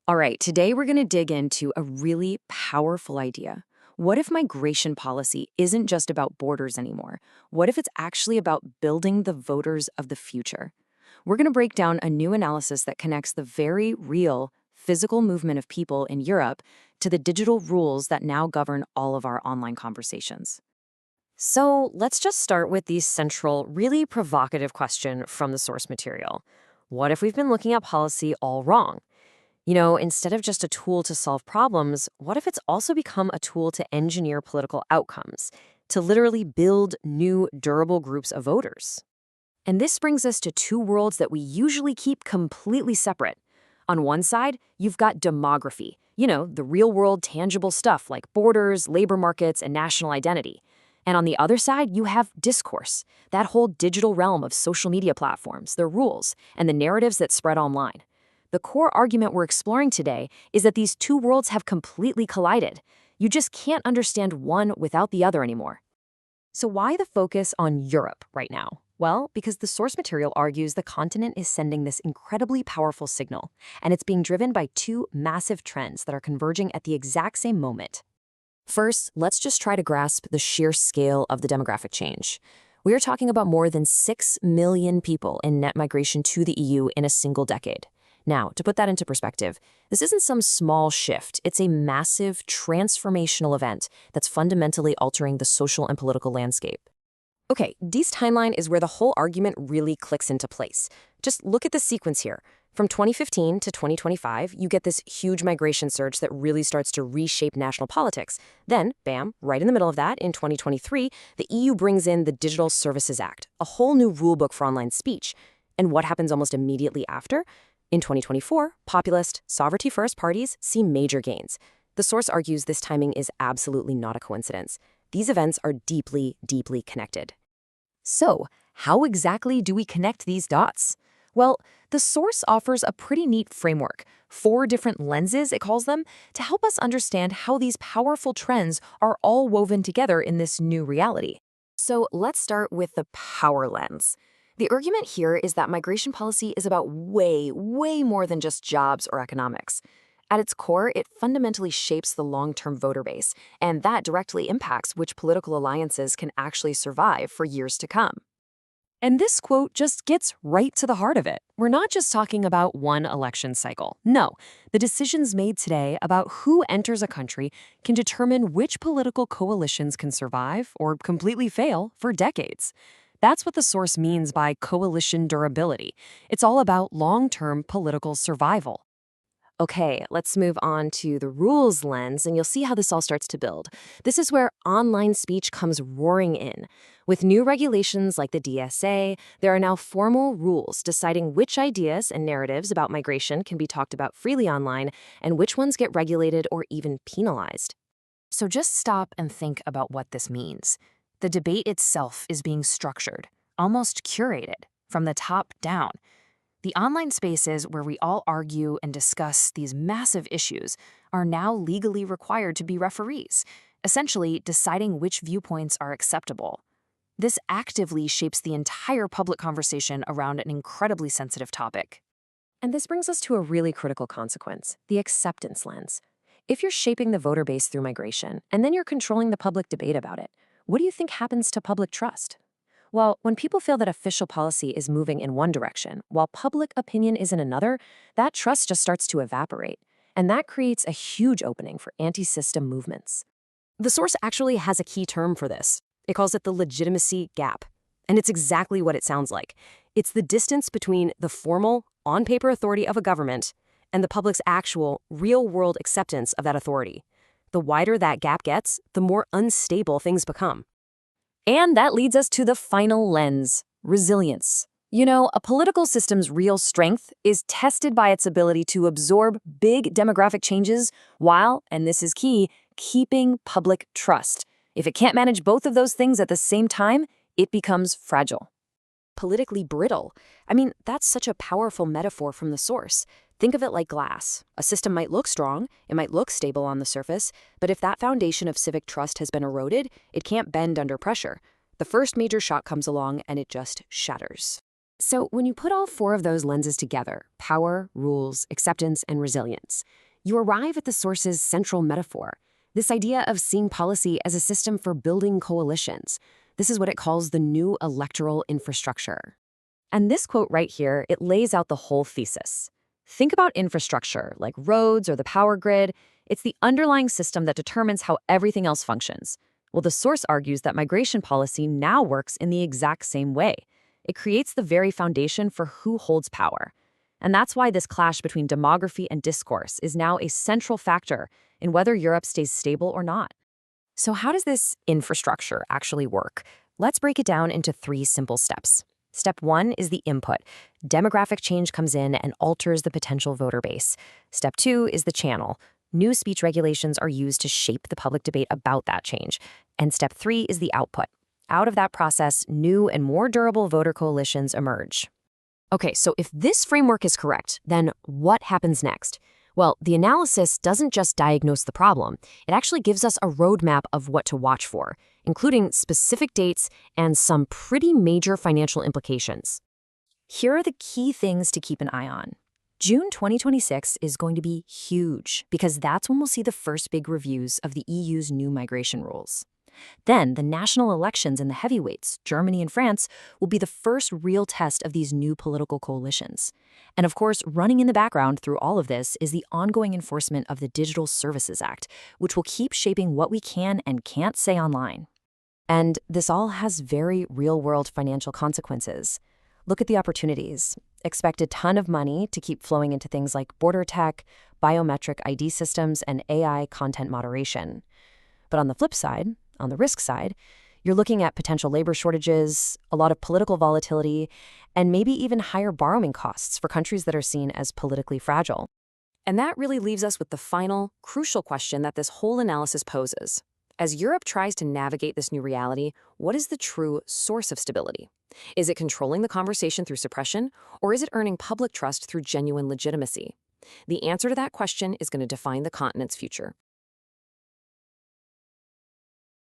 All right, today we're going to dig into a really powerful idea. What if migration policy isn't just about borders anymore? What if it's actually about building the voters of the future? We're going to break down a new analysis that connects the very real physical movement of people in Europe to the digital rules that now govern all of our online conversations. So let's just start with the central, really provocative question from the source material. What if we've been looking at policy all wrong? Instead of just a tool to solve problems, what if it's also become a tool to engineer political outcomes, to literally build new, durable groups of voters? And this brings us to two worlds that we usually keep completely separate. On one side, you've got demography, the real world tangible stuff like borders, labor markets, and national identity. And on the other side, you have discourse, that whole digital realm of social media platforms, their rules, and the narratives that spread online. The core argument we're exploring today is that these two worlds have completely collided. You just can't understand one without the other anymore. So why the focus on Europe right now? Well, because the source material argues the continent is sending this incredibly powerful signal, and it's being driven by two massive trends that are converging at the exact same moment. First, let's just try to grasp the sheer scale of the demographic change. We are talking about more than 6 million people in net migration to the EU in a single decade. Now, to put that into perspective, this isn't some small shift. It's a massive transformational event that's fundamentally altering the social and political landscape. Okay, Dee's timeline is where the whole argument really clicks into place. Just look at the sequence here. From 2015 to 2025, you get this huge migration surge that really starts to reshape national politics. Then, bam, right in the middle of that, in 2023, the EU brings in the Digital Services Act, a whole new rulebook for online speech. And what happens almost immediately after? In 2024, populist, sovereignty-first parties see major gains. The source argues this timing is absolutely not a coincidence. These events are deeply, deeply connected. So, how exactly do we connect these dots? Well, the source offers a pretty neat framework, 4 different lenses, it calls them, to help us understand how these powerful trends are all woven together in this new reality. So let's start with the power lens. The argument here is that migration policy is about way, way more than just jobs or economics. At its core, it fundamentally shapes the long-term voter base, and that directly impacts which political alliances can actually survive for years to come. And this quote just gets right to the heart of it. We're not just talking about one election cycle. No, the decisions made today about who enters a country can determine which political coalitions can survive or completely fail for decades. That's what the source means by coalition durability. It's all about long-term political survival. Okay, let's move on to the rules lens, and you'll see how this all starts to build. This is where online speech comes roaring in. With new regulations like the DSA, there are now formal rules deciding which ideas and narratives about migration can be talked about freely online and which ones get regulated or even penalized. So just stop and think about what this means. The debate itself is being structured, almost curated, from the top down. The online spaces where we all argue and discuss these massive issues are now legally required to be referees, essentially deciding which viewpoints are acceptable. This actively shapes the entire public conversation around an incredibly sensitive topic. And this brings us to a really critical consequence, the acceptance lens. If you're shaping the voter base through migration, and then you're controlling the public debate about it, what do you think happens to public trust? Well, when people feel that official policy is moving in one direction, while public opinion is in another, that trust just starts to evaporate. And that creates a huge opening for anti-system movements. The source actually has a key term for this. It calls it the legitimacy gap. And it's exactly what it sounds like. It's the distance between the formal, on-paper authority of a government and the public's actual, real-world acceptance of that authority. The wider that gap gets, the more unstable things become. And that leads us to the final lens, resilience. A political system's real strength is tested by its ability to absorb big demographic changes while, and this is key, keeping public trust. If it can't manage both of those things at the same time, it becomes fragile. Politically brittle. That's such a powerful metaphor from the source. Think of it like glass. A system might look strong, it might look stable on the surface, but if that foundation of civic trust has been eroded, it can't bend under pressure. The first major shock comes along and it just shatters. So when you put all four of those lenses together, power, rules, acceptance, and resilience, you arrive at the source's central metaphor, this idea of seeing policy as a system for building coalitions. This is what it calls the new electoral infrastructure. And this quote right here, it lays out the whole thesis. Think about infrastructure, like roads or the power grid. It's the underlying system that determines how everything else functions. Well, the source argues that migration policy now works in the exact same way. It creates the very foundation for who holds power. And that's why this clash between demography and discourse is now a central factor in whether Europe stays stable or not. So how does this infrastructure actually work? Let's break it down into 3 simple steps. Step 1 is the input. Demographic change comes in and alters the potential voter base. Step 2 is the channel. New speech regulations are used to shape the public debate about that change. And step 3 is the output. Out of that process, new and more durable voter coalitions emerge. Okay, so if this framework is correct, then what happens next? Well, the analysis doesn't just diagnose the problem. It actually gives us a roadmap of what to watch for, including specific dates and some pretty major financial implications. Here are the key things to keep an eye on. June 2026 is going to be huge because that's when we'll see the first big reviews of the EU's new migration rules. Then, the national elections in the heavyweights, Germany and France, will be the first real test of these new political coalitions. And of course, running in the background through all of this is the ongoing enforcement of the Digital Services Act, which will keep shaping what we can and can't say online. And this all has very real-world financial consequences. Look at the opportunities. Expect a ton of money to keep flowing into things like border tech, biometric ID systems, and AI content moderation. But on the flip side, on the risk side, you're looking at potential labor shortages, a lot of political volatility, and maybe even higher borrowing costs for countries that are seen as politically fragile. And that really leaves us with the final, crucial question that this whole analysis poses. As Europe tries to navigate this new reality, what is the true source of stability? Is it controlling the conversation through suppression, or is it earning public trust through genuine legitimacy? The answer to that question is going to define the continent's future.